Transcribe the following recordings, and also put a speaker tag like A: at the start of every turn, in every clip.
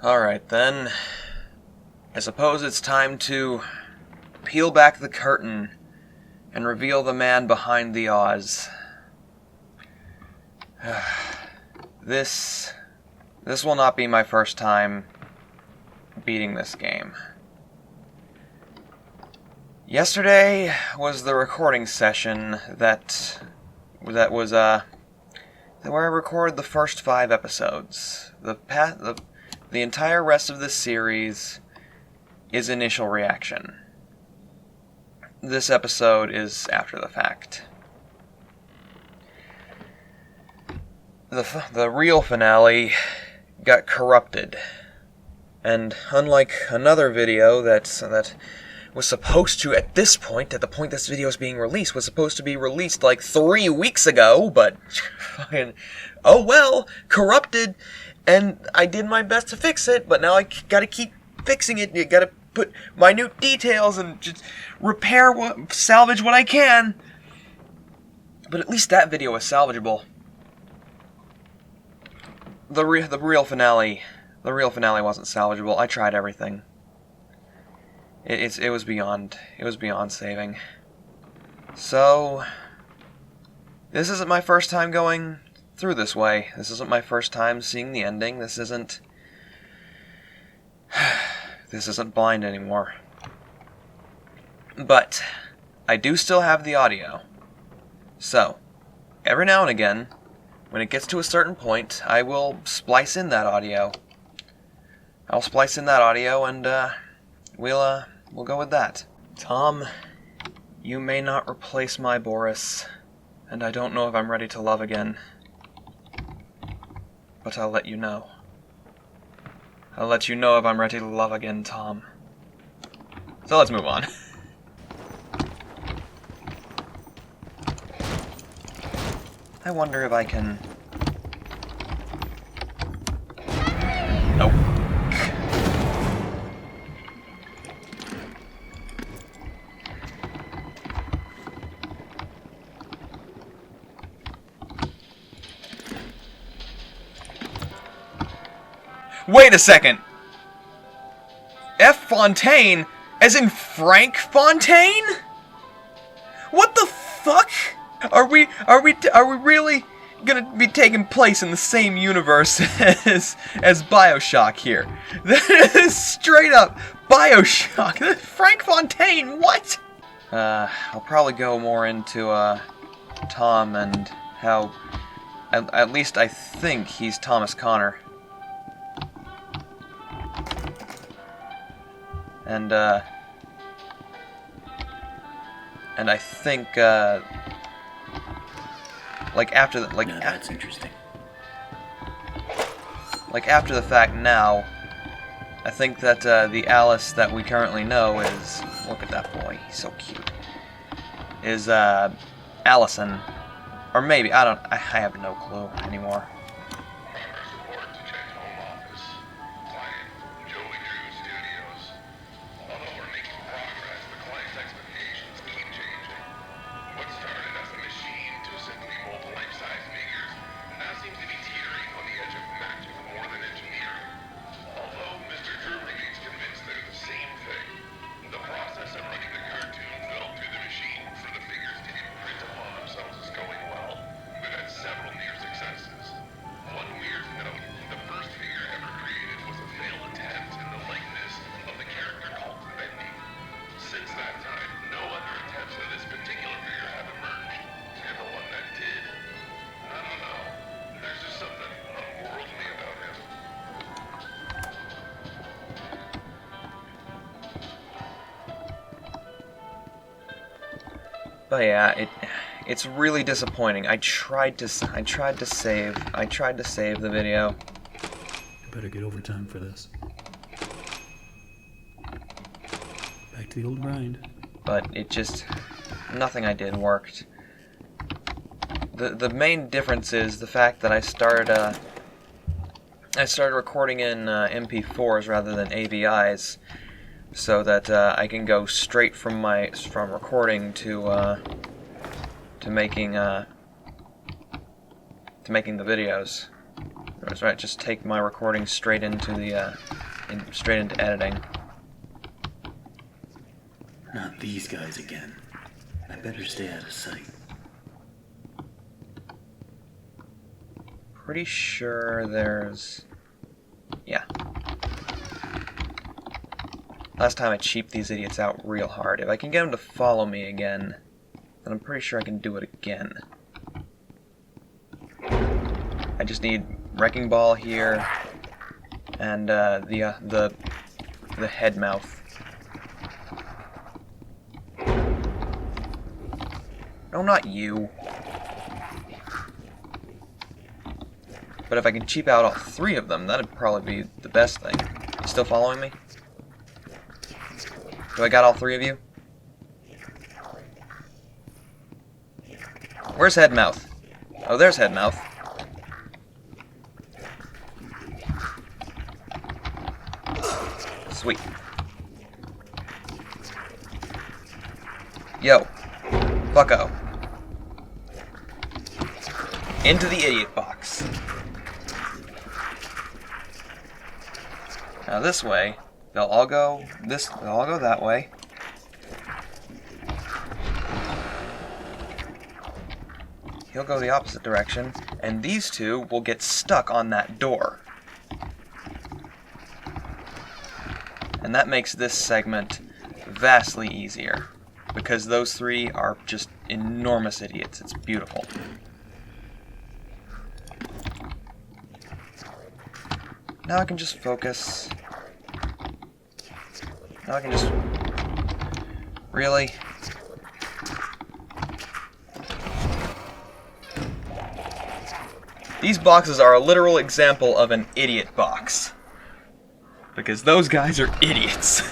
A: Alright then, I suppose it's time to peel back the curtain and reveal the man behind the Oz. This will not be my first time beating this game. Yesterday was the recording session that was where I recorded the first 5 episodes. The entire rest of this series is initial reaction. This episode is after the fact. The real finale got corrupted, and unlike another video that was supposed to, at the point this video is being released, was supposed to be released like 3 weeks ago, but fucking, oh well, corrupted, and I did my best to fix it, but now I gotta keep fixing it. You gotta put minute details and just salvage what I can. But at least that video was salvageable. The real finale wasn't salvageable. I tried everything. It was beyond saving. So this isn't my first time going through this way. This isn't my first time seeing the ending. This isn't Blind anymore. But I do still have the audio. So every now and again, when it gets to a certain point, I will splice in that audio. I'll splice in that audio, and we'll go with that. Tom, you may not replace my Boris, and I don't know if I'm ready to love again. But I'll let you know. I'll let you know if I'm ready to love again, Tom. So let's move on. I wonder if I can... Nope. Wait a second! F. Fontaine? As in Frank Fontaine? What the fuck? Are we really gonna be taking place in the same universe as BioShock here? That is straight up BioShock. Frank Fontaine, what? I'll probably go more into Tom and how at least I think he's Thomas Connor. And I think,
B: that's interesting.
A: Like, after the fact now, I think that, the Alice that we currently know is, look at that boy, he's so cute, is, Allison. Or maybe, I have no clue anymore. But yeah, it's really disappointing. I tried to save the video.
B: I better get overtime for this. Back to the old grind.
A: But it just, nothing I did worked. The main difference is the fact that I started recording in MP4s rather than AVIs, so that I can go straight from recording to making the videos. That's right, just take my recording straight into the, straight into editing.
B: Not these guys again. I better stay out of sight.
A: Pretty sure there's... yeah. Last time I cheaped these idiots out real hard. If I can get them to follow me again, then I'm pretty sure I can do it again. I just need Wrecking Ball here, and the head mouth. No, not you. But if I can cheap out all three of them, that'd probably be the best thing. You still following me? Do I got all three of you? Where's Headmouth? Oh, there's Headmouth. Sweet. Yo. Fucko. Into the idiot box. Now this way, they'll all go that way. He'll go the opposite direction, and these two will get stuck on that door. And that makes this segment vastly easier, because those three are just enormous idiots. It's beautiful. Now I can just focus. Now I can just... really? These boxes are a literal example of an idiot box. Because those guys are idiots.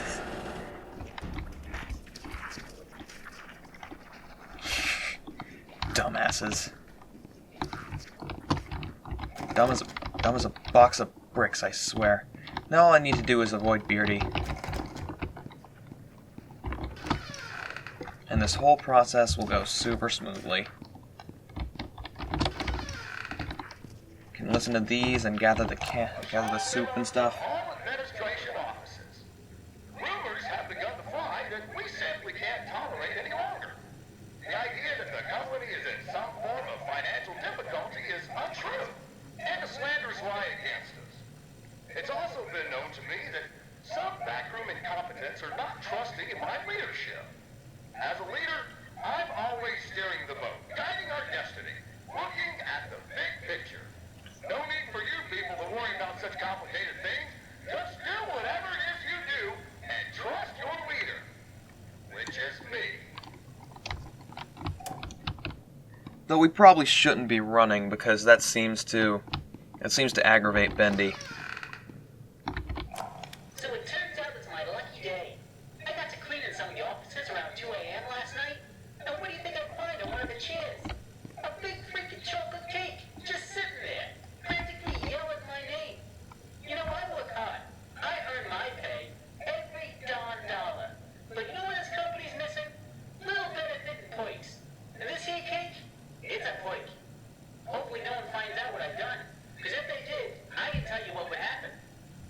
A: Dumbasses. Dumb as a box of bricks, I swear. Now all I need to do is avoid Beardy. And this whole process will go super smoothly. Can listen to these and gather the soup and stuff.
C: All administration offices. Rumors have begun to fly that we simply can't tolerate any longer. The idea that the company is in some form of financial difficulty is untrue, and a slanderous lie against us. It's also been known to me that some backroom incompetents are not trusting in my leadership. As a leader, I'm always steering the boat, guiding our destiny, looking at the big picture. No need for you people to worry about such complicated things. Just do whatever it is you do and trust your leader, which is me.
A: Though we probably shouldn't be running because that seems to aggravate Bendy.
D: So it turns out it's my lucky day. I got to clean in some of the offices around 2 a.m. last night. And what do you think I find on one of the chairs? A big freaking chocolate cake just sitting there, practically yelling my name. You know, I work hard. I earn my pay every darn dollar. But you know what this company's missing? Little benefit and perks. And this here cake, it's a perk. Hopefully no one finds out what I've done. Because if they did, I can tell you what would happen.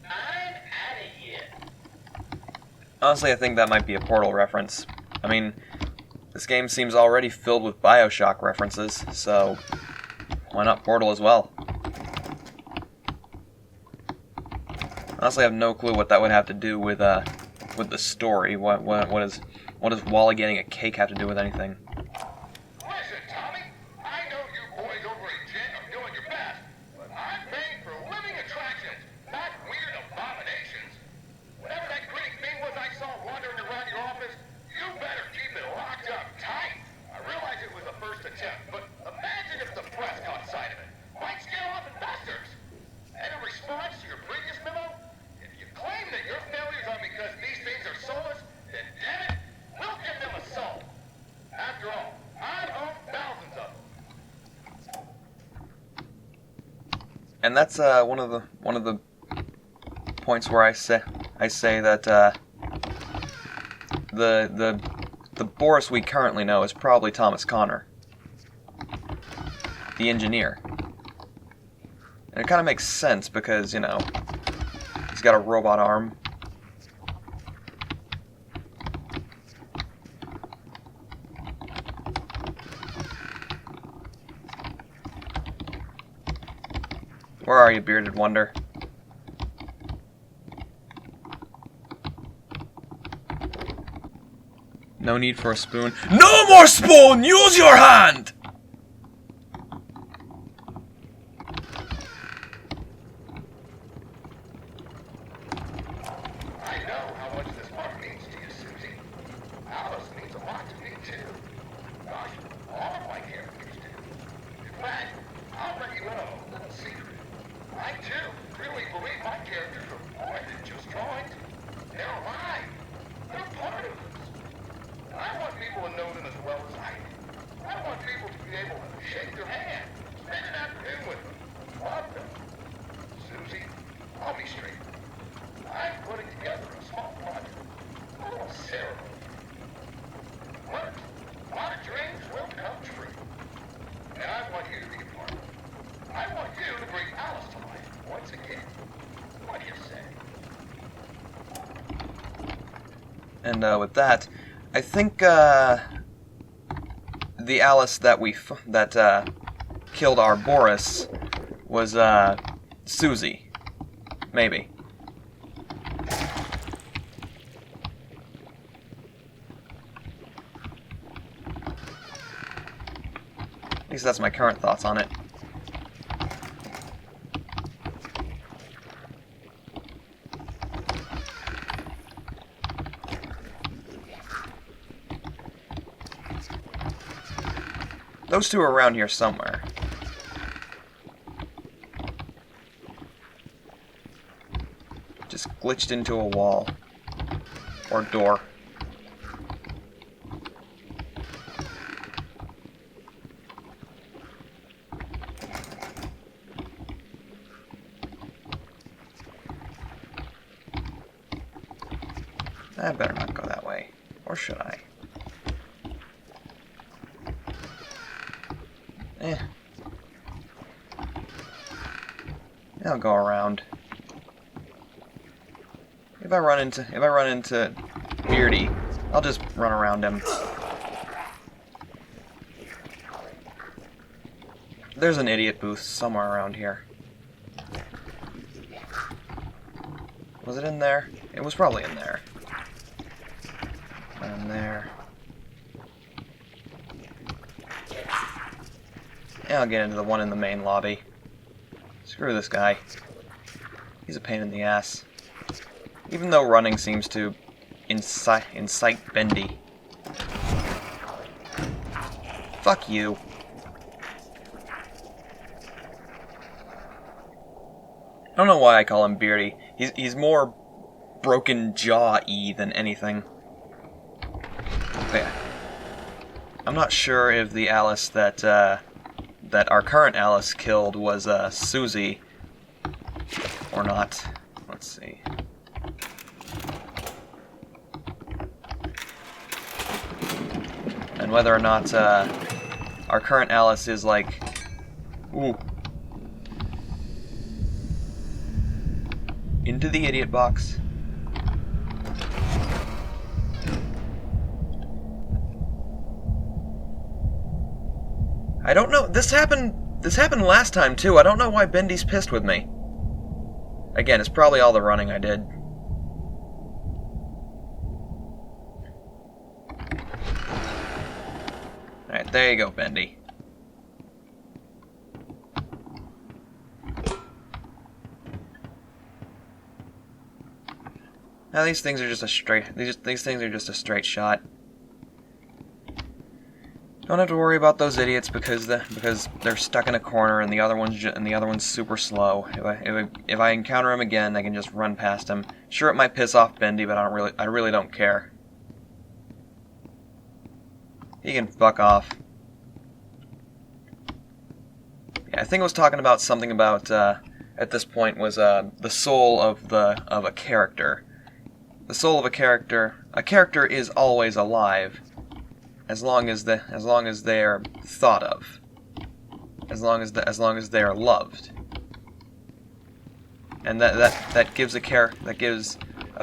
D: I'm out of here.
A: Honestly, I think that might be a Portal reference. I mean, this game seems already filled with BioShock references, so why not Portal as well? Honestly, I have no clue what that would have to do with the story. What does Wally getting a cake have to do with anything?
C: Listen, Tommy, I know you boys over at Jet are doing your best, but I'm paying for living attractions, not weird abominations. Whatever that green thing was I saw wandering around your office, you better keep it locked up tight. I realize it was a first attempt, but imagine if the press caught sight of it. Might scare off investors. And in response to your previous memo, if you claim that your failures are because these things are soulless, then damn it, we'll give them a soul. After all, I own thousands of them.
A: And that's one of the points where I say that the Boris we currently know is probably Thomas Connor, the engineer. And it kind of makes sense because, you know, he's got a robot arm. Where are you, bearded wonder? No need for a spoon. No more spoon! Use your hand!
C: I know how much this part means to you, Susie. Alice means a lot to me, too. Gosh, all of my characters do. In fact, I'll let you in on a little secret. I, too, really believe my characters are more than just drawings. They're alive. They're part of us. And I want people to know them as well as I do. I want people to be able to shake their hand, spend an afternoon with them, love them. Susie, I'll be straight. I'm putting together a small project, a little ceremony. But a lot of dreams will come true. And I want you to be a part of it. I want you to bring Alice to life once again. What do you say?
A: And with that, I think the Alice that killed our Boris was Susie, maybe. At least that's my current thoughts on it. Those two are around here somewhere. Just glitched into a wall. Or door. I better not go that way. Or should I? I'll go around. If I run into Beardy, I'll just run around him. There's an idiot booth somewhere around here. Was it in there? It was probably in there. And there. Yeah, I'll get into the one in the main lobby. Screw this guy. He's a pain in the ass. Even though running seems to incite Bendy. Fuck you. I don't know why I call him Beardy. He's more broken jaw-y than anything. But yeah. I'm not sure if the Alice that our current Alice killed was Susie or not. Let's see. And whether or not our current Alice is like, ooh, into the idiot box. I don't know. This happened last time too. I don't know why Bendy's pissed with me. Again, it's probably all the running I did. Alright, there you go, Bendy. Now these things are just a straight. These things are just a straight shot. Don't have to worry about those idiots because they're stuck in a corner and the other one's super slow. If I encounter him again, I can just run past him. Sure, it might piss off Bendy, but I really don't care. He can fuck off. Yeah, I think I was talking about something about at this point was the soul of a character. The soul of a character. A character is always alive. As long as they are thought of, as long as they are loved, and that gives a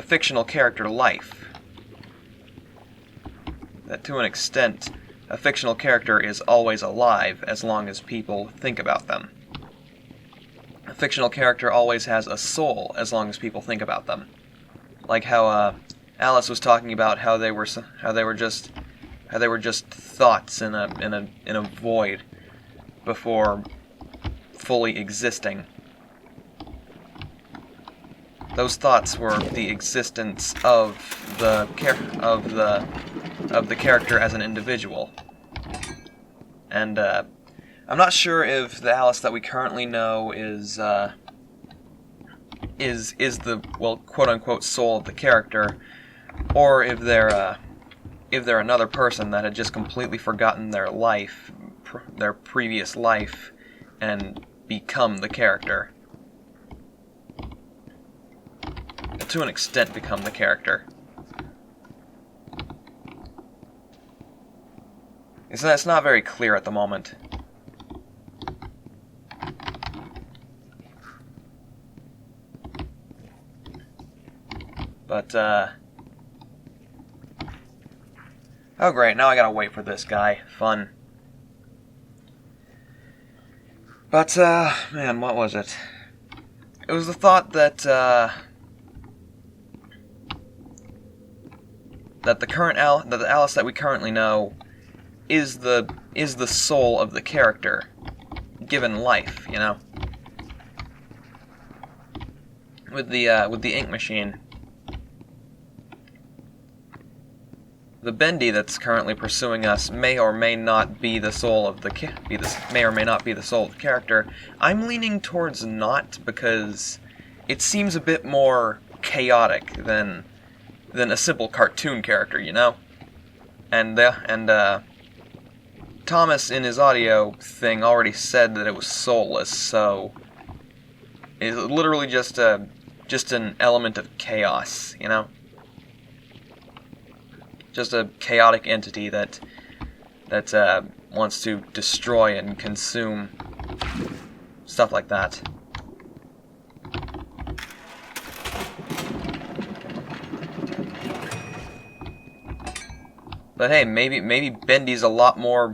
A: fictional character life. That to an extent, a fictional character is always alive as long as people think about them. A fictional character always has a soul as long as people think about them. Like how Alice was talking about how they were just thoughts in a void before fully existing. Those thoughts were the existence of the character as an individual. And I'm not sure if the Alice that we currently know is the, well, quote-unquote soul of the character, or if they're another person that had just completely forgotten their life, their previous life, and become the character. To an extent, become the character. It's not very clear at the moment. But, oh great, now I gotta wait for this guy. Fun. But, man, what was it? It was the thought that, that the Alice that we currently know is the soul of the character, given life, you know? With the ink machine. The Bendy that's currently pursuing us may or may not be the soul of the character. I'm leaning towards not, because it seems a bit more chaotic than a simple cartoon character, you know? And Thomas in his audio thing already said that it was soulless, so it's literally just an element of chaos, you know? Just a chaotic entity that wants to destroy and consume stuff like that. But hey, maybe Bendy's a lot more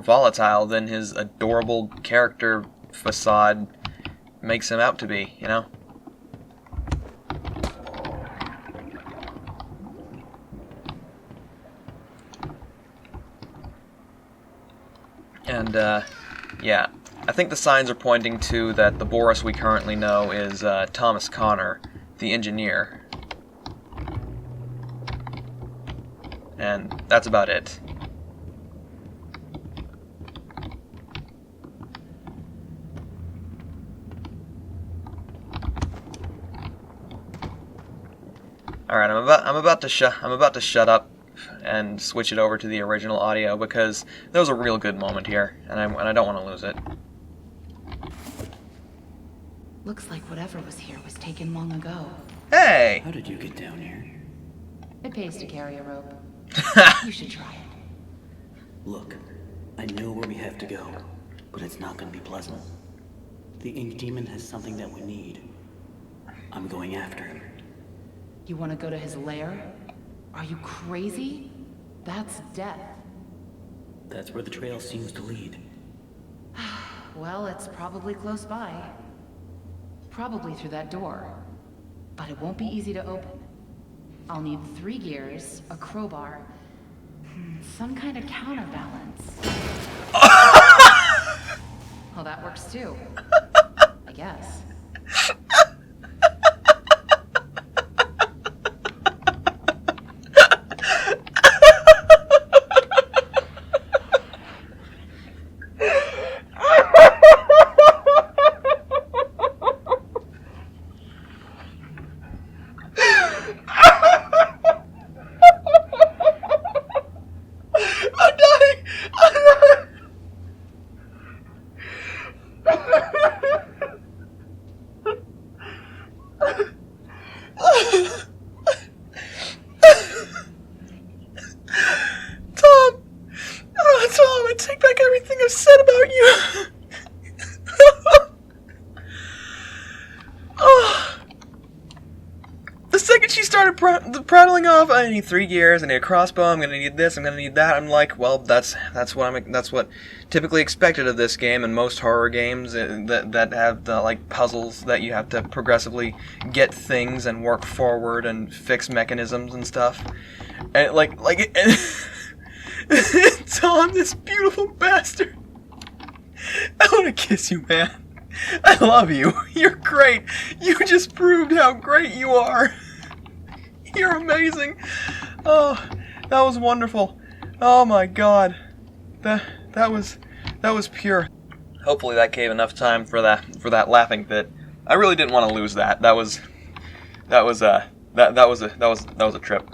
A: volatile than his adorable character facade makes him out to be, you know? And, yeah, I think the signs are pointing to that the Boris we currently know is Thomas Connor, the engineer. And that's about it. Alright, I'm about to shut up and switch it over to the original audio, because there was a real good moment here, and I don't want to lose it.
E: Looks like whatever was here was taken long ago.
A: Hey!
B: How did you get down here?
E: It pays to carry a rope. You should try it.
B: Look, I know where we have to go, but it's not going to be pleasant. The ink demon has something that we need. I'm going after him.
E: You want to go to his lair? Are you crazy? That's death.
B: That's where the trail seems to lead.
E: Well, it's probably close by. Probably through that door. But it won't be easy to open. I'll need 3 gears, a crowbar, some kind of counterbalance. Well, that works too. I guess.
A: prattling off. I need 3 gears. I need a crossbow. I'm gonna need this. I'm gonna need that. I'm like, well, that's what typically expected of this game and most horror games that have the like puzzles that you have to progressively get things and work forward and fix mechanisms and stuff. And Tom, this beautiful bastard. I want to kiss you, man. I love you. You're great. You just proved how great you are. You're amazing. Oh, that was wonderful. Oh my God. That was pure. Hopefully that gave enough time for that laughing fit. I really didn't want to lose that. That was a trip.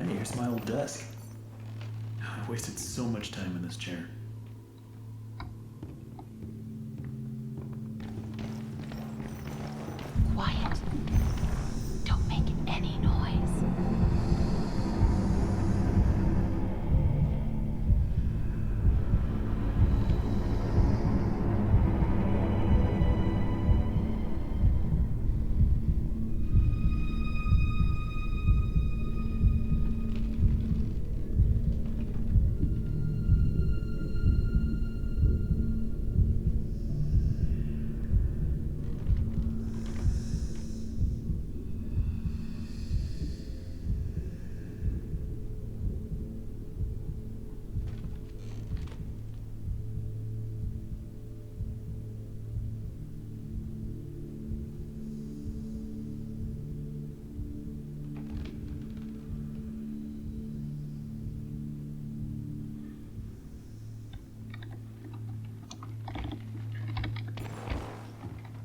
B: Here's my old desk. I wasted so much time in this chair.
E: Quiet. Don't make any noise.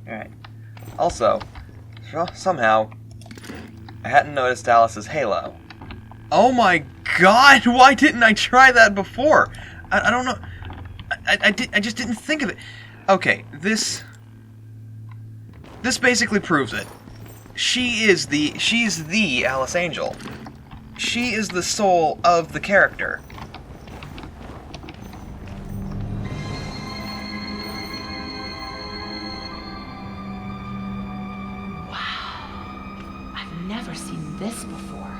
A: Alright. Also, somehow, I hadn't noticed Alice's halo. Oh my God! Why didn't I try that before? I don't know. I just didn't think of it. Okay, this basically proves it. She's the Alice Angel. She is the soul of the character.
E: Never seen this before.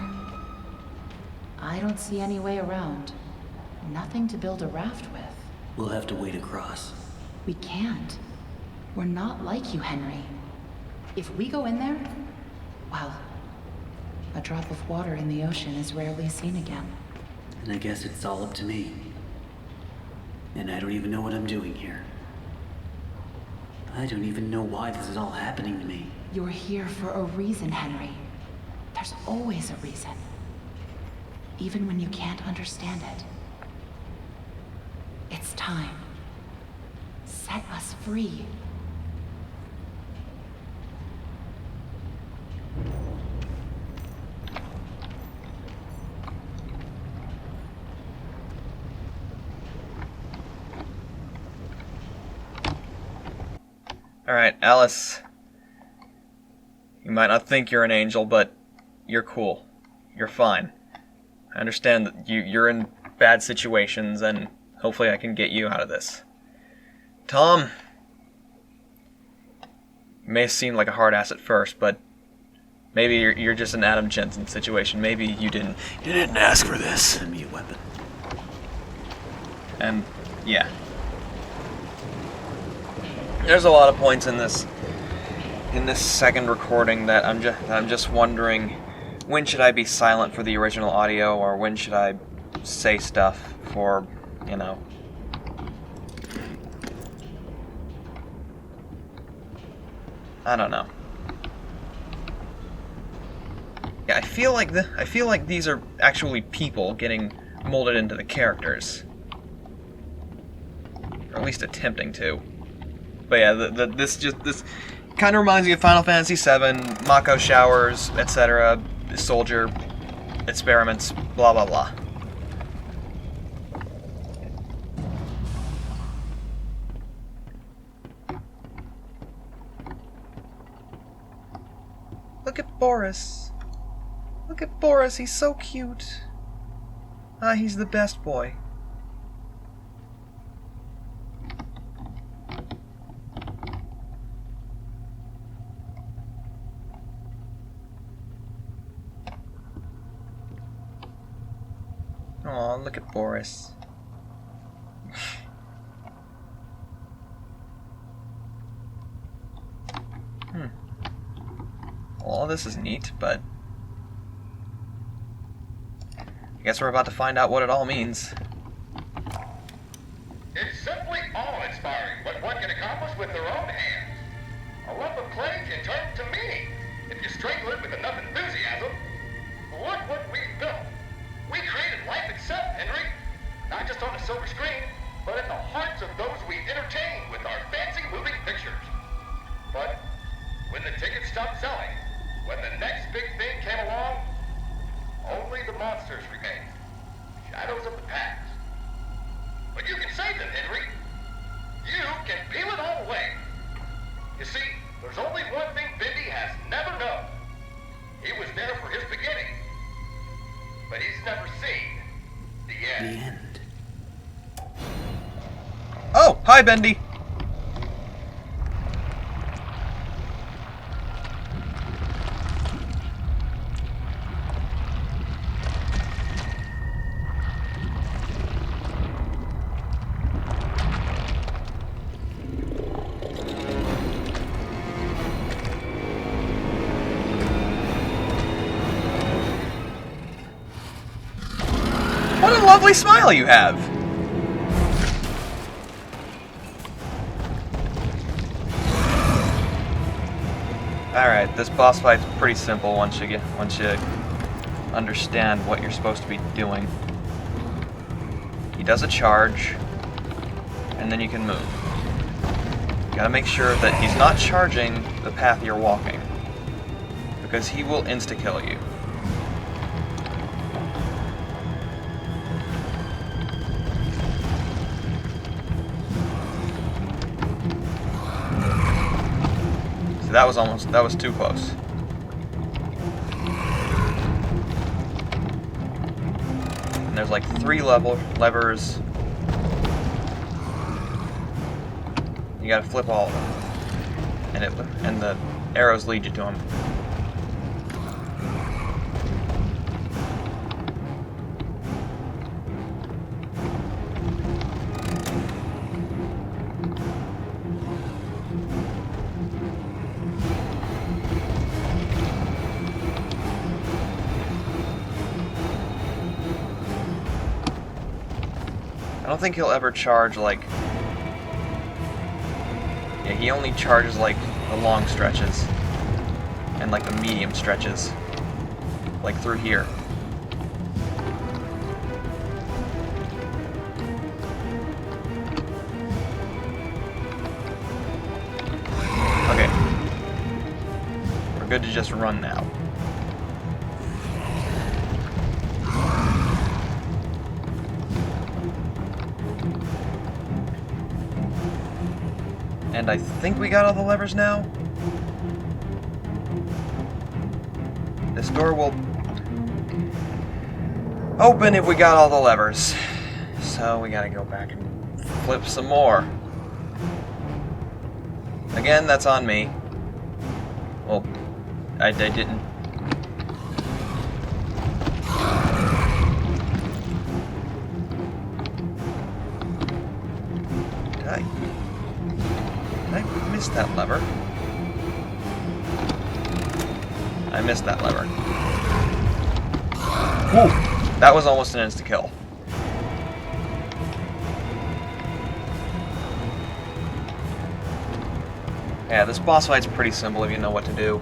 E: I don't see any way around. Nothing to build a raft with.
B: We'll have to wade across.
E: We can't. We're not like you, Henry. If we go in there, well, a drop of water in the ocean is rarely seen again.
B: And I guess it's all up to me. And I don't even know what I'm doing here. I don't even know why this is all happening to me.
E: You're here for a reason, Henry. There's always a reason. Even when you can't understand it. It's time. Set us free.
A: Alright, Alice. You might not think you're an angel, but you're cool. You're fine. I understand that you're in bad situations, and hopefully I can get you out of this. Tom, you may seem like a hard ass at first, but maybe you're just an Adam Jensen situation. Maybe you didn't ask for this.
B: Send me a weapon.
A: And yeah, there's a lot of points in this second recording that I'm just wondering, when should I be silent for the original audio, or when should I say stuff for, you know. I don't know. Yeah, I feel like these are actually people getting molded into the characters, or at least attempting to. But yeah, this kind of reminds me of Final Fantasy VII, Mako showers, etc., soldier experiments, blah blah blah. Boris. Look at Boris, he's so cute. Ah, he's the best boy. Aw, look at Boris. Well, all this is neat, but I guess we're about to find out what it all means.
C: It's simply awe-inspiring what one can accomplish with their own hands. A lump of clay can turn to meaning if you strangle it with enough enthusiasm. Look what we've built. We created life itself, Henry. Not just on a silver screen, but in the hearts of those we entertain with our fancy moving pictures. But when the tickets stopped selling, when the next big thing came along, only the monsters remain. Shadows of the past. But you can save them, Henry. You can peel it all away. You see, there's only one thing Bendy has never known. He was there for his beginning, but he's never seen the
B: The
C: end.
B: end.
A: Oh, hi, Bendy. What a lovely smile you have! Alright, this boss fight's pretty simple once you understand what you're supposed to be doing. He does a charge, and then you can move. You gotta make sure that he's not charging the path you're walking, because he will insta-kill you. That was too close. And there's like 3 levers. You gotta flip all of them. And the arrows lead you to them. I don't think he'll ever charge, like... Yeah, he only charges, like, the long stretches. And, like, the medium stretches. Like, through here. Okay. We're good to just run now. And I think we got all the levers now. This door will open if we got all the levers. So we gotta go back and flip some more. Again, that's on me. Well, I didn't. I missed that lever. I missed that lever. Whew! That was almost an insta-kill. Yeah, this boss fight's pretty simple if you know what to do.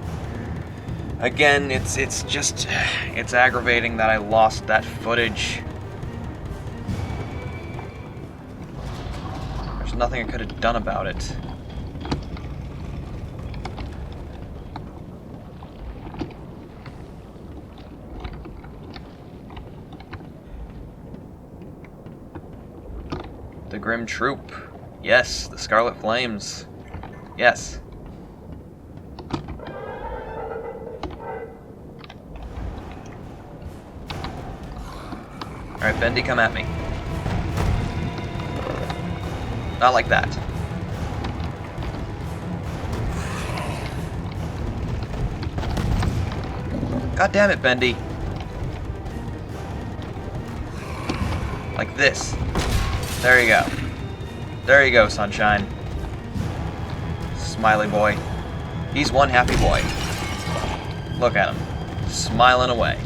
A: Again, it's aggravating that I lost that footage. There's nothing I could have done about it. The Grim Troop. Yes, the Scarlet Flames. Yes. Alright, Bendy, come at me. Not like that. God damn it, Bendy. Like this. There you go. There you go, sunshine. Smiley boy. He's one happy boy. Look at him. Smiling away.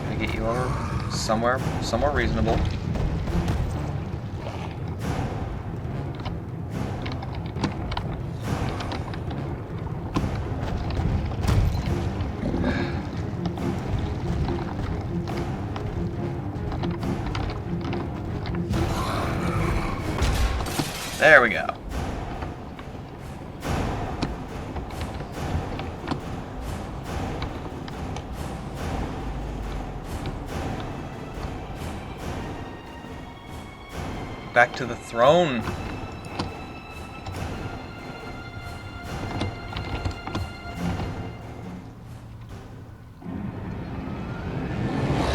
A: Gonna get you over somewhere reasonable. There we go. Back to the throne.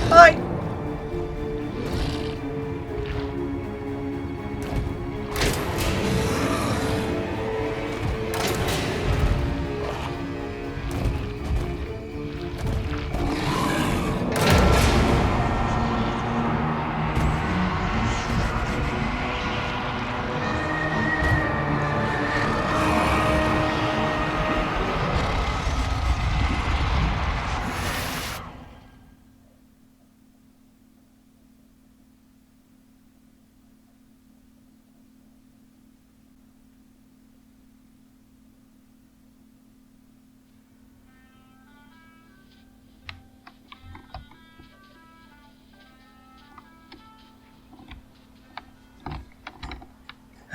A: Hi.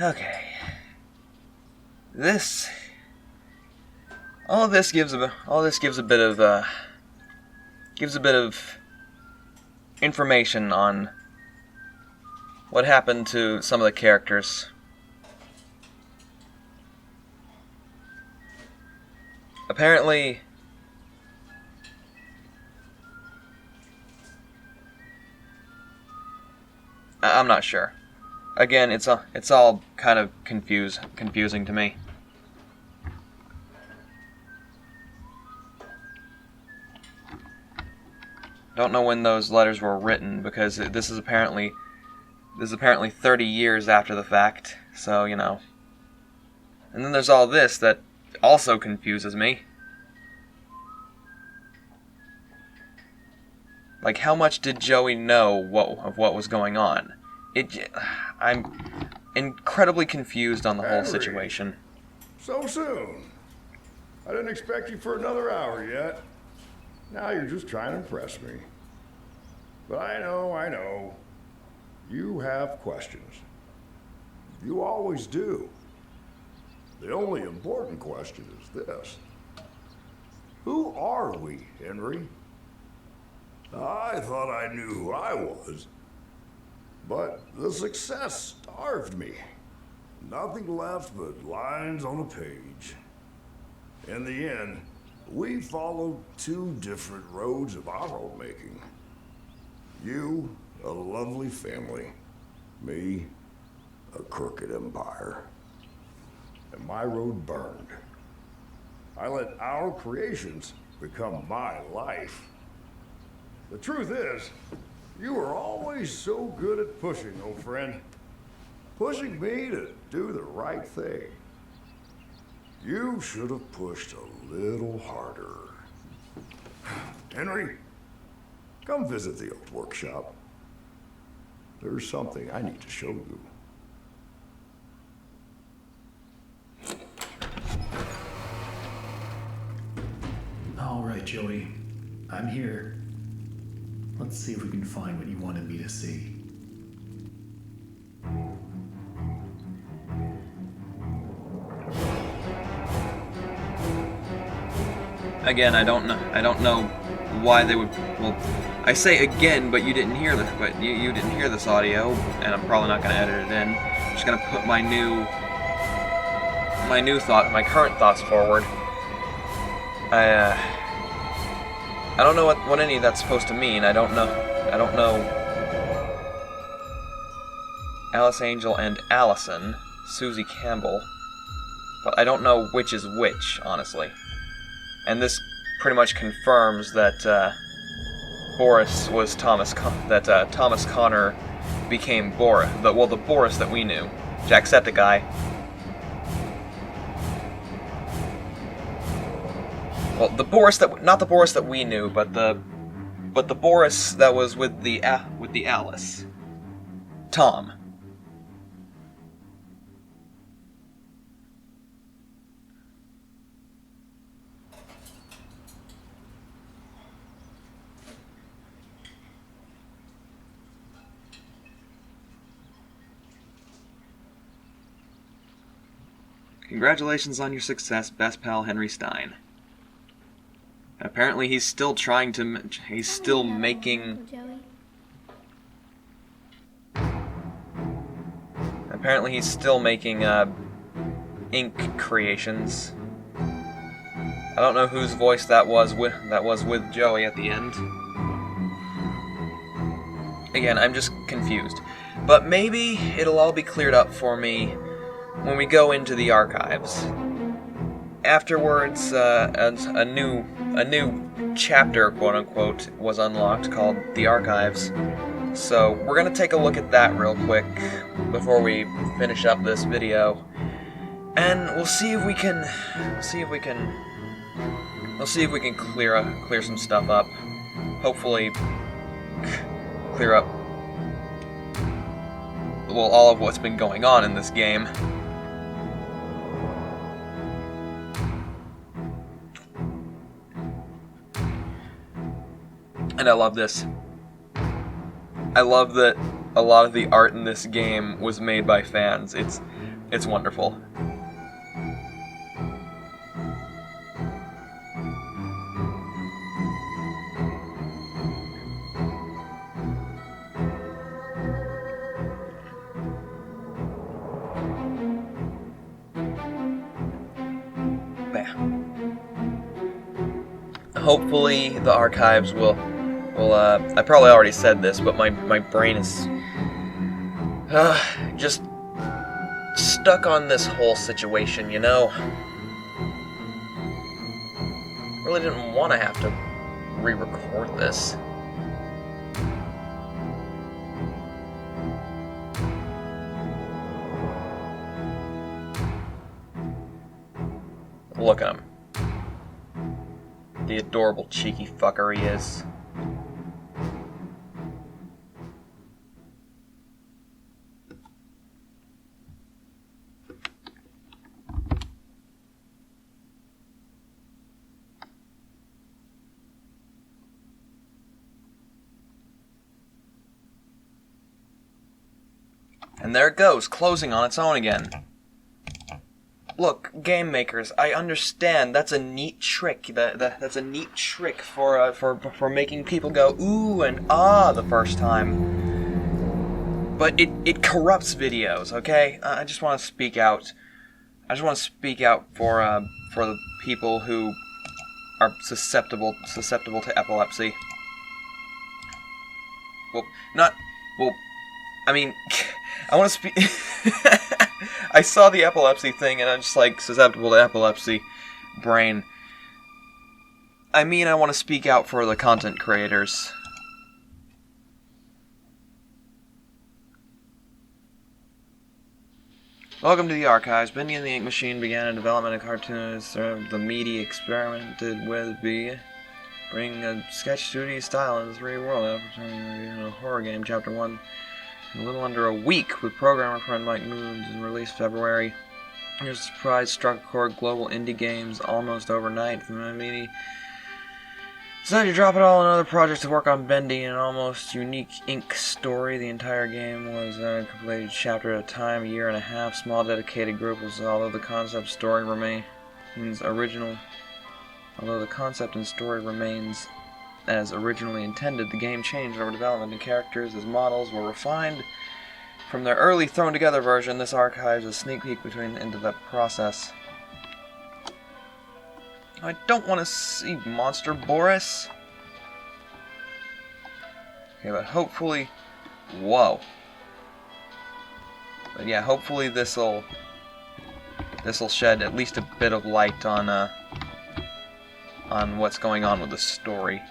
A: Okay. All this gives a bit of information on what happened to some of the characters. Apparently, I'm not sure. Again, it's all kind of confusing to me. Don't know when those letters were written, because this is apparently 30 years after the fact. So, you know. And then there's all this that also confuses me. Like, how much did Joey know of what was going on? I'm incredibly confused on the whole situation.
F: So soon. I didn't expect you for another hour yet. Now you're just trying to impress me. But I know. You have questions. You always do. The only important question is this. Who are we, Henry? I thought I knew who I was. But the success starved me. Nothing left but lines on a page. In the end, we followed two different roads of our own making. You, a lovely family. Me, a crooked empire. And my road burned. I let our creations become my life. The truth is, you were always so good at pushing, old friend. Pushing me to do the right thing. You should have pushed a little harder. Henry, come visit the old workshop. There's something I need to show you.
B: All right, Joey. I'm here. Let's see if we can find what you wanted me to see.
A: Again, I don't know why they would. Well, I say again, but you didn't hear this. But you didn't hear this audio, and I'm probably not going to edit it in. I'm just going to put my current thoughts forward. I don't know what any of that's supposed to mean. I don't know Alice Angel and Allison, Susie Campbell, but I don't know which is which, honestly. And this pretty much confirms that Boris was Thomas Connor became Boris. The Boris that we knew, Jacksepticeye. Well, not the Boris that we knew, but the Boris that was with the Alice, Tom. Congratulations on your success, best pal Henry Stein. Apparently he's still trying to... He's still making... Apparently he's still making, ink creations. I don't know whose voice that was with Joey at the end. Again, I'm just confused. But maybe it'll all be cleared up for me when we go into the archives. Afterwards, a new chapter, quote-unquote, was unlocked called The Archives. So we're gonna take a look at that real quick before we finish up this video, and we'll see if we can clear some stuff up. Hopefully, clear up, well, all of what's been going on in this game. And I love this. I love that a lot of the art in this game was made by fans. It's wonderful. Bam. Hopefully the archives will I probably already said this, but my brain is just stuck on this whole situation, you know? Really didn't want to have to re-record this. Look at him. The adorable cheeky fucker he is. And there it goes, closing on its own again. Look, game makers, I understand that's a neat trick. That's a neat trick for making people go ooh and ah the first time. But it corrupts videos, okay? I just want to speak out. I just want to speak out for the people who are susceptible to epilepsy. I mean, I want to speak... I saw the epilepsy thing, and I'm just, like, susceptible to epilepsy brain. I mean, I want to speak out for the content creators. Welcome to the archives. Bendy and the Ink Machine began a development of cartoons. The media experimented with bring a sketch studio style into the 3D world. After a horror game, Chapter 1. In a little under a week, with programmer friend Mike Moons, and released February. Here's a surprise struck a chord global indie games almost overnight. From the decided to drop it all in other projects to work on Bendy, an almost unique ink story. The entire game was completed chapter at a time, a year and a half. Small dedicated group was, although the concept and story remains as originally intended. The game changed over development, and characters as models were refined from their early thrown-together version. This archives a sneak peek into that process. I don't want to see Monster Boris. Okay, but hopefully... Whoa. But yeah, hopefully this'll shed at least a bit of light on what's going on with the story.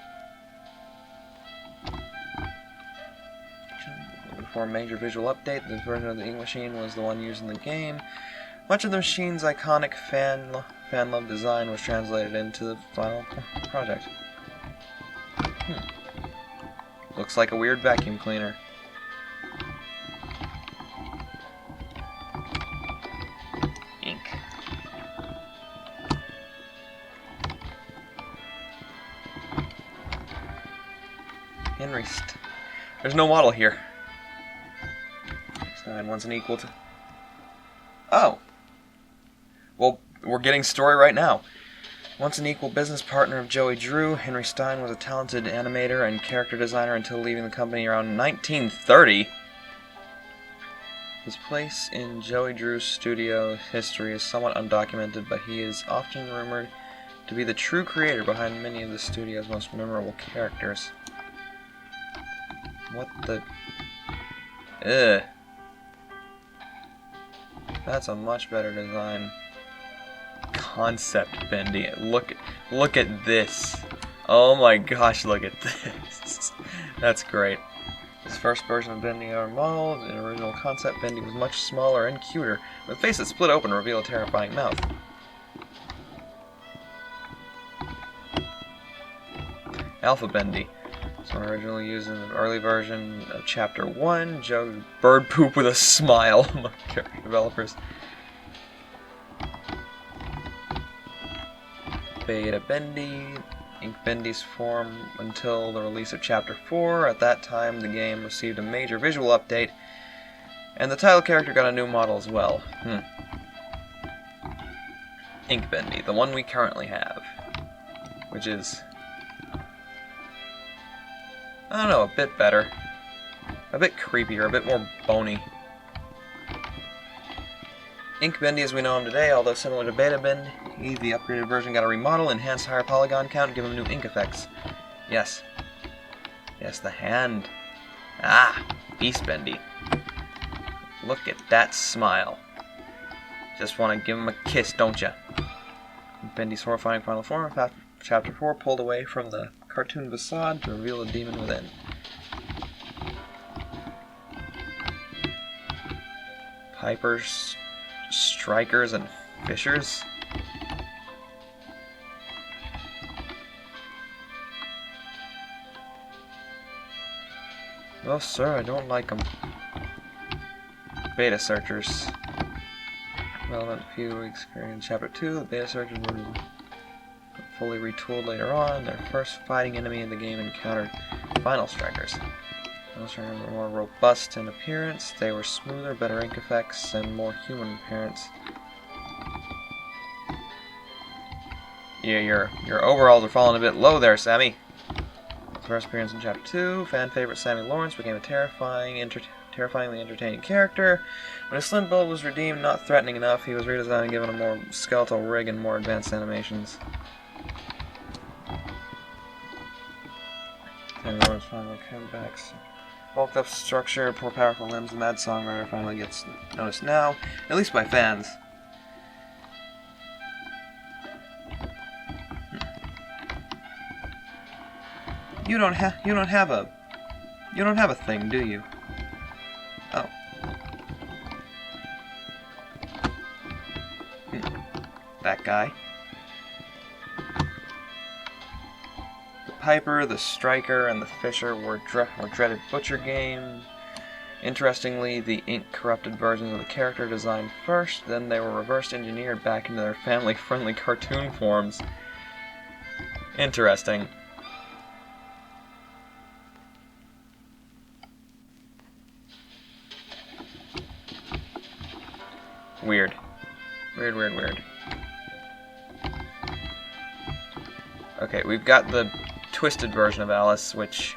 A: Before a major visual update, this version of the ink machine was the one used in the game. Much of the machine's iconic fan-loved design was translated into the final project. Looks like a weird vacuum cleaner. Ink. There's no model here. Stein wants an equal to... Oh! Well, we're getting story right now. Once an equal business partner of Joey Drew, Henry Stein was a talented animator and character designer until leaving the company around 1930. His place in Joey Drew's studio history is somewhat undocumented, but he is often rumored to be the true creator behind many of the studio's most memorable characters. What the... Ugh. That's a much better design. Concept Bendy. Look at this. Oh my gosh, look at this. That's great. His first version of Bendy ever modeled, in original concept, Bendy was much smaller and cuter, with a face that split open to reveal a terrifying mouth. Alpha Bendy. This one originally used in the early version of Chapter 1. Joe bird poop with a smile among character developers. Beta Bendy. Ink Bendy's form until the release of Chapter 4. At that time, the game received a major visual update, and the title character got a new model as well. Ink Bendy, the one we currently have, which is, I don't know, a bit better, a bit creepier, a bit more bony. Ink Bendy as we know him today, although similar to Beta Bendy, the upgraded version got a remodel, enhanced higher polygon count, and give him new ink effects. Yes. Yes, the hand. Ah! Beast Bendy. Look at that smile. Just want to give him a kiss, don't ya? Bendy's horrifying final form, Chapter 4, pulled away from the cartoon facade to reveal the demon within. Pipers, strikers, and fishers. Well, sir, I don't like them. Beta searchers. Relevant few weeks in Chapter 2, the beta searchers were fully retooled later on. Their first fighting enemy in the game encountered final strikers. Final strikers were more robust in appearance. They were smoother, better ink effects, and more human appearance. Yeah, your overalls are falling a bit low there, Sammy. First appearance in Chapter 2, fan favorite Sammy Lawrence became a terrifyingly entertaining character. When his slim build was redeemed, not threatening enough, he was redesigned and given a more skeletal rig and more advanced animations. Sammy Lawrence finally comebacks. Bulked up structure, poor powerful limbs, the Mad Songwriter finally gets noticed now, at least by fans. You don't have a thing, do you? Oh. That guy. The Piper, the Striker, and the Fisher were dreaded butcher game. Interestingly, the ink-corrupted versions of the character designed first, then they were reverse engineered back into their family-friendly cartoon forms. Interesting. Weird. Weird. Okay, we've got the twisted version of Alice, which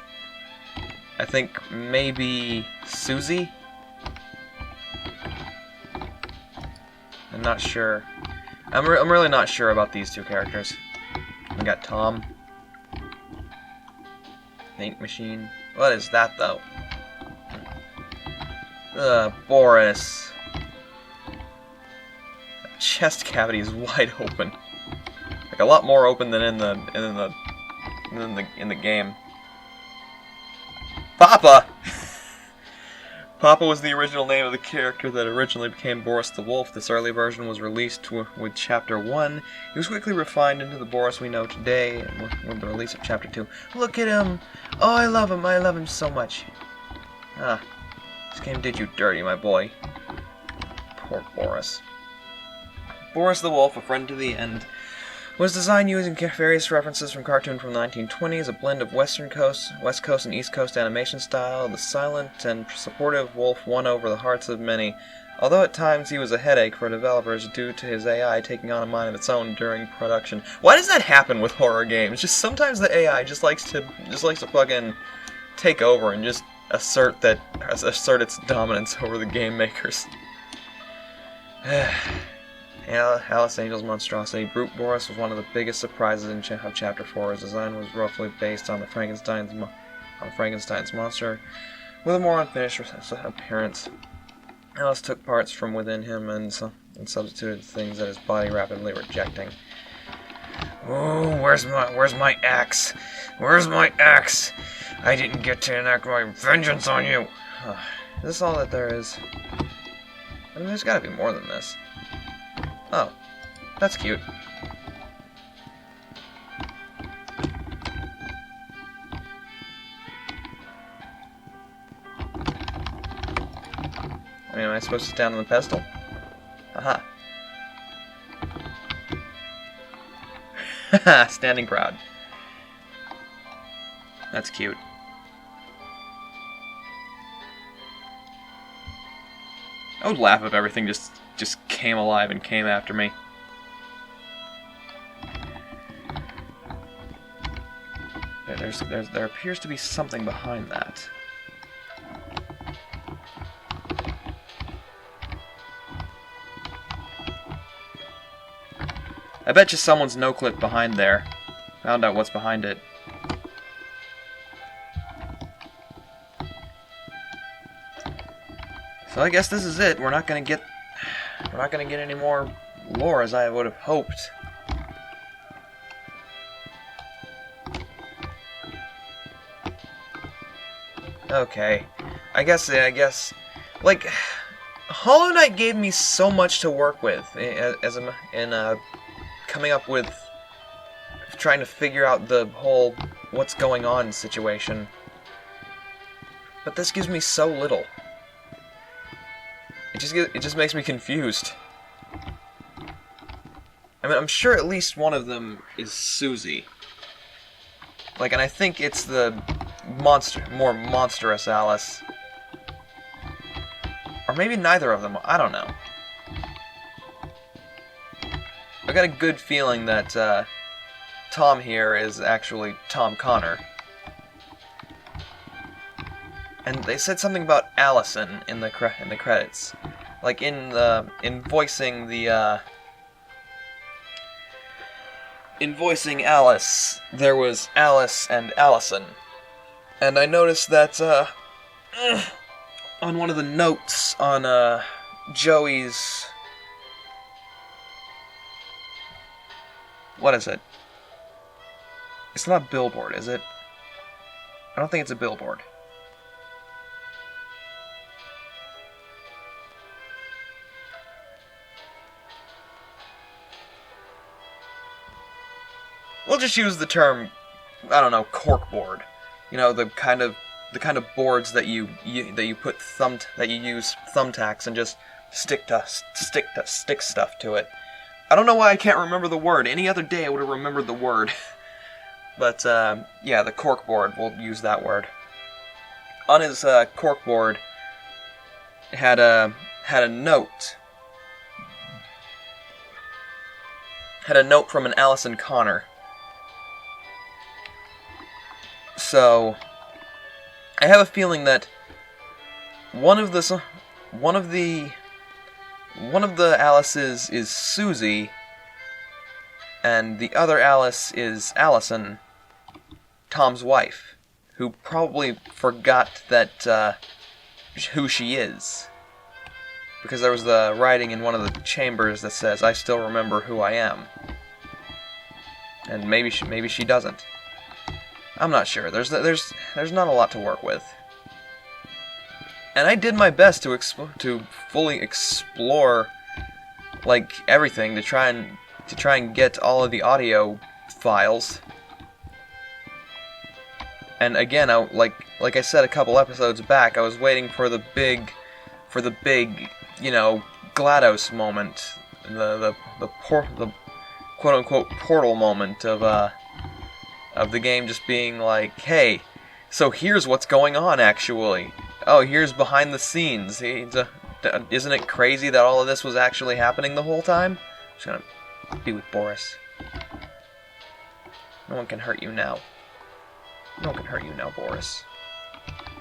A: I think may be Susie? I'm not sure. I'm really not sure about these two characters. We got Tom. Paint machine. What is that, though? Boris. That chest cavity is wide open. Like a lot more open than in the game. Papa! Papa was the original name of the character that originally became Boris the Wolf. This early version was released with Chapter 1. He was quickly refined into the Boris we know today with the release of Chapter 2. Look at him! Oh, I love him so much. Ah, this game did you dirty, my boy. Poor Boris. Boris the Wolf, A Friend to the End, was designed using various references from cartoon from the 1920s, a blend of West Coast and East Coast animation style. The silent and supportive Wolf won over the hearts of many, although at times he was a headache for developers due to his AI taking on a mind of its own during production. Why does that happen with horror games? Just sometimes the AI just likes to fucking take over and just assert its dominance over the game makers. Alice Angel's monstrosity. Brute Boris was one of the biggest surprises of Chapter 4. His design was roughly based on Frankenstein's monster, with a more unfinished appearance. Alice took parts from within him and substituted things that his body rapidly rejecting. Oh, where's my axe? Where's my axe? I didn't get to enact my vengeance on you. Is this all that there is? I mean, there's got to be more than this. Oh, that's cute. I mean, am I supposed to stand on the pedestal? Haha. Haha, standing proud. That's cute. I would laugh if everything just came alive and came after me. There appears to be something behind that. I bet you someone's no-clip behind there. Found out what's behind it. So I guess this is it. We're not gonna get any more lore as I would have hoped. Okay, I guess, like, Hollow Knight gave me so much to work with coming up with trying to figure out the whole what's going on situation. But this gives me so little. It just makes me confused. I mean, I'm sure at least one of them is Susie. Like, and I think it's the more monstrous Alice. Or maybe neither of them. I don't know. I got a good feeling that Tom here is actually Tom Connor. And they said something about Allison in the credits, like in voicing Alice. There was Alice and Allison, and I noticed that on one of the notes on Joey's, what is it? It's not a billboard, is it? I don't think it's a billboard. We'll just use the term, I don't know, corkboard. You know, the kind of boards that you put that you use thumbtacks and just stick stuff to it. I don't know why I can't remember the word. Any other day I would have remembered the word. But yeah, the corkboard. We'll use that word. On his corkboard had a note. Had a note from an Allison Connor. So, I have a feeling that one of the Alices is Susie, and the other Alice is Allison, Tom's wife, who probably forgot that who she is, because there was the writing in one of the chambers that says, "I still remember who I am," and maybe she doesn't. I'm not sure. There's not a lot to work with. And I did my best to fully explore, like, everything to try and get all of the audio files. And again, like I said a couple episodes back, I was waiting for the big, GLaDOS moment, the quote unquote portal moment of the game just being like, hey, so here's what's going on actually. Oh, here's behind the scenes. Isn't it crazy that all of this was actually happening the whole time? I'm just gonna be with Boris. No one can hurt you now. No one can hurt you now, Boris.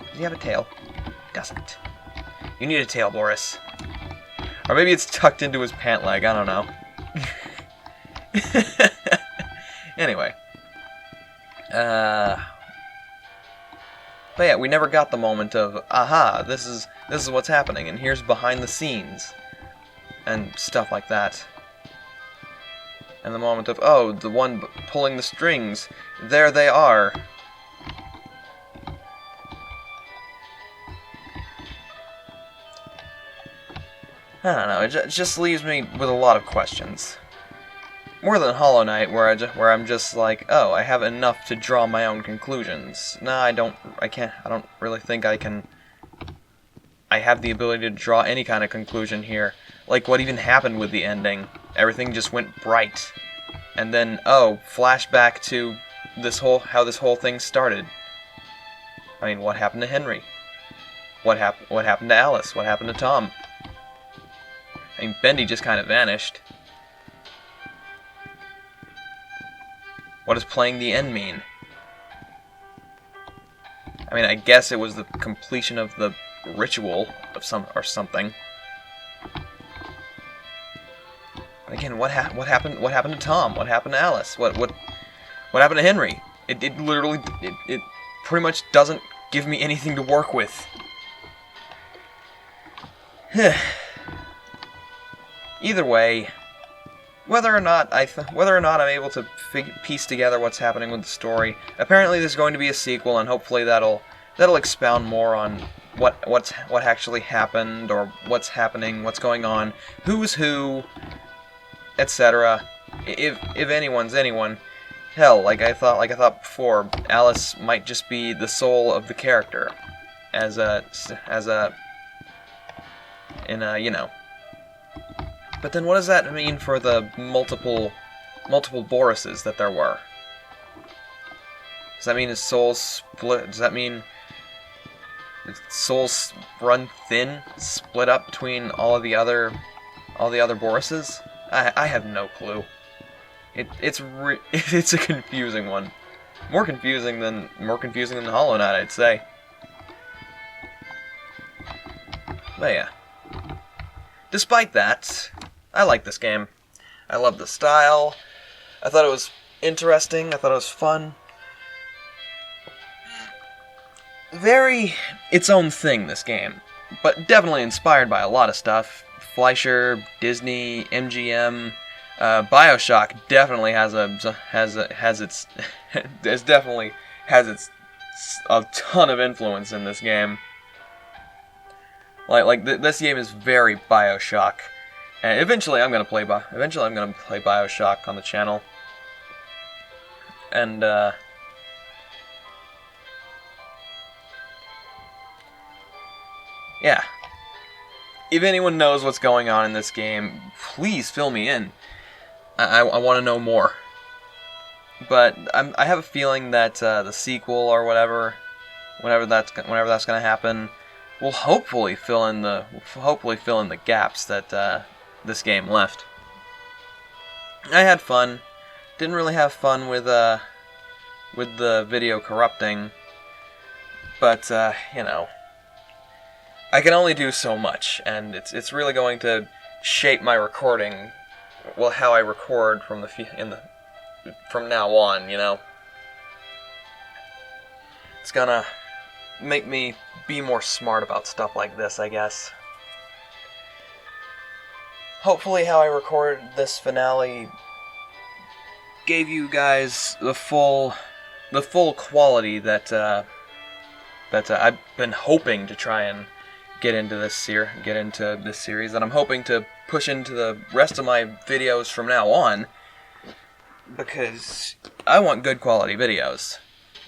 A: Does he have a tail? He doesn't. You need a tail, Boris. Or maybe it's tucked into his pant leg, I don't know. Anyway. But yeah, we never got the moment of, aha, this is what's happening, and here's behind the scenes, and stuff like that. And the moment of, oh, the one pulling the strings, there they are. I don't know, it just leaves me with a lot of questions. More than Hollow Knight, where I'm just like, oh, I have enough to draw my own conclusions. Nah, I don't really think I can. I have the ability to draw any kind of conclusion here. Like, what even happened with the ending? Everything just went bright. And then, oh, flashback to how this whole thing started. I mean, what happened to Henry? What happened to Alice? What happened to Tom? I mean, Bendy just kind of vanished. What does playing the end mean? I mean, I guess it was the completion of the ritual of something. But again, what happened? What happened to Tom? What happened to Alice? What happened to Henry? It literally pretty much doesn't give me anything to work with. Either way, whether or not I'm able to piece together what's happening with the story, apparently there's going to be a sequel, and hopefully that'll expound more on what actually happened, or what's happening, what's going on, who's who, etc. If anyone's anyone, hell, like I thought before, Alice might just be the soul of the character, But then what does that mean for the multiple Borises that there were? Does that mean his soul split? Does that mean his soul's run thin, split up between all the other Borises? I have no clue. It's a confusing one. More confusing than Hollow Knight, I'd say. But yeah. Despite that, I like this game. I love the style. I thought it was interesting. I thought it was fun. Very its own thing, this game. But definitely inspired by a lot of stuff. Fleischer, Disney, MGM, BioShock definitely has a ton of influence in this game. This game is very BioShock. And eventually I'm gonna play BioShock on the channel. And yeah. If anyone knows what's going on in this game, please fill me in. I want to know more. But I have a feeling that the sequel or whenever that's gonna happen, will hopefully fill in the gaps that this game left. I had fun. Didn't really have fun with with the video corrupting, but, you know, I can only do so much, and it's really going to shape my recording, well, how I record from from now on, you know. It's gonna make me be more smart about stuff like this, I guess. Hopefully how I record this finale gave you guys the full quality that I've been hoping to try and get into this series, and I'm hoping to push into the rest of my videos from now on, because I want good quality videos.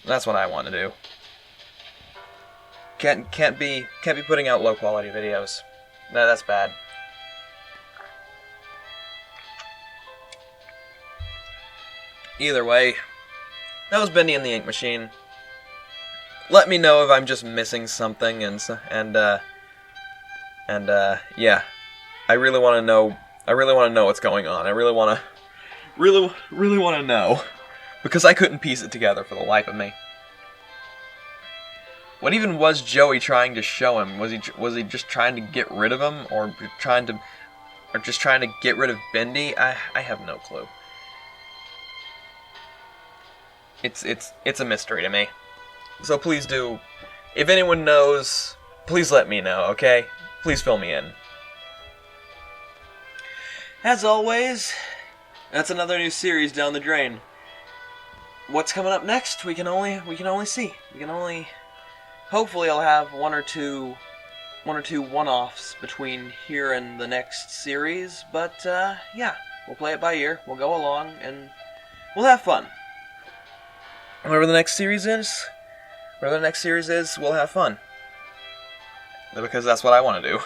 A: That's what I want to do. Can't be putting out low quality videos. No, that's bad. Either way, that was Bendy and the Ink Machine. Let me know if I'm just missing something, yeah, I really want to know. I really want to know what's going on. I really want to know, because I couldn't piece it together for the life of me. What even was Joey trying to show him? Was he just trying to get rid of him, or just trying to get rid of Bendy? I have no clue. It's a mystery to me. So please do, if anyone knows, please let me know, okay? Please fill me in. As always, that's another new series down the drain. What's coming up next? We can only see. Hopefully I'll have one or two one-offs between here and the next series, but yeah, we'll play it by ear. We'll go along and we'll have fun. Whatever the next series is, we'll have fun. Because that's what I want to do.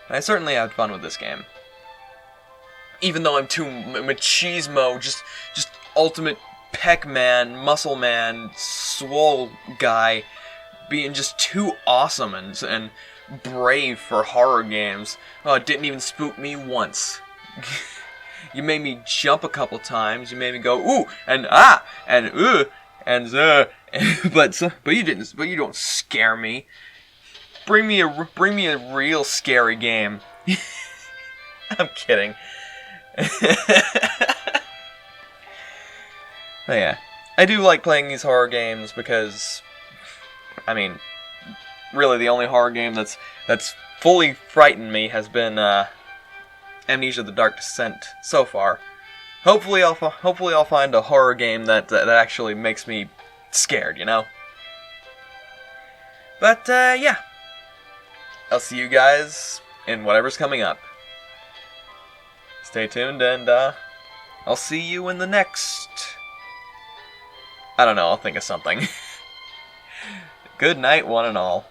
A: And I certainly had fun with this game. Even though I'm too machismo, just ultimate peck man, muscle man, swole guy, being just too awesome and brave for horror games. Oh, it didn't even spook me once. You made me jump a couple times. You made me go ooh and ah and and but you didn't. But you don't scare me. Bring me a real scary game. I'm kidding. But yeah, I do like playing these horror games because, I mean, really the only horror game that's fully frightened me has been Amnesia: The Dark Descent so far. Hopefully I'll find a horror game that actually makes me scared, you know. But yeah, I'll see you guys in whatever's coming up. Stay tuned, and I'll see you in the next. I don't know. I'll think of something. Good night, one and all.